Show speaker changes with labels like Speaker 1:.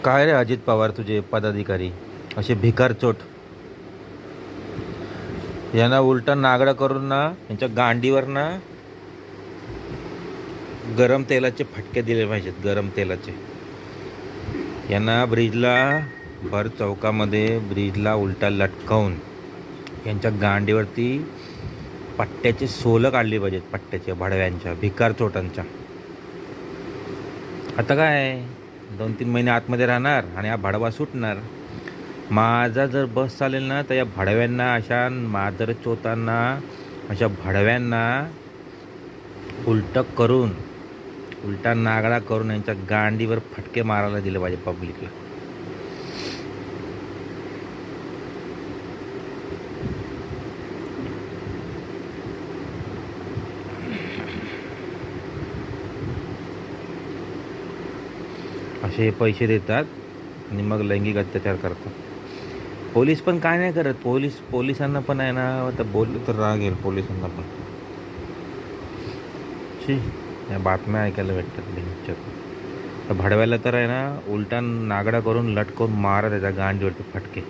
Speaker 1: काय रे अजित पवार तुझे पदाधिकारी असे भिकारचोट यांना उलटा नागडा करून ना यांच्या गांडीवर ना गरम तेलाचे फटके दिले पाहिजेत. गरम तेलाचे यांना ब्रिजला भर चौकामध्ये ब्रिजला उलटा लटकावून यांच्या गांडीवरती पट्ट्याचे सोलं काढली पाहिजेत. पट्ट्याच्या भडव्यांच्या भिकार चोटांच्या. आता काय 2-3 महिने आतमध्ये राहणार आणि हा भडवा सुटणार. माझा जर बस चालेल ना तर या भडव्यांना अशा मादर चोतांना अशा भडव्यांना उलटा नागडा करून यांच्या गांडीवर फटके मारायला दिले पाहिजे पब्लिकला. असे पैसे देतात आणि मग लैंगिक अत्याचार करतात. पोलीस पण काय नाही करत. पोलिसांना पण आहे ना, आता बोललं तर राग येईल पोलिसांना पण. या बातम्या ऐकायला भेटतात. तर भडव्याला तर आहे ना उलटा नागडा करून लटकवून मारा त्याच्या गांडीवरती फटके.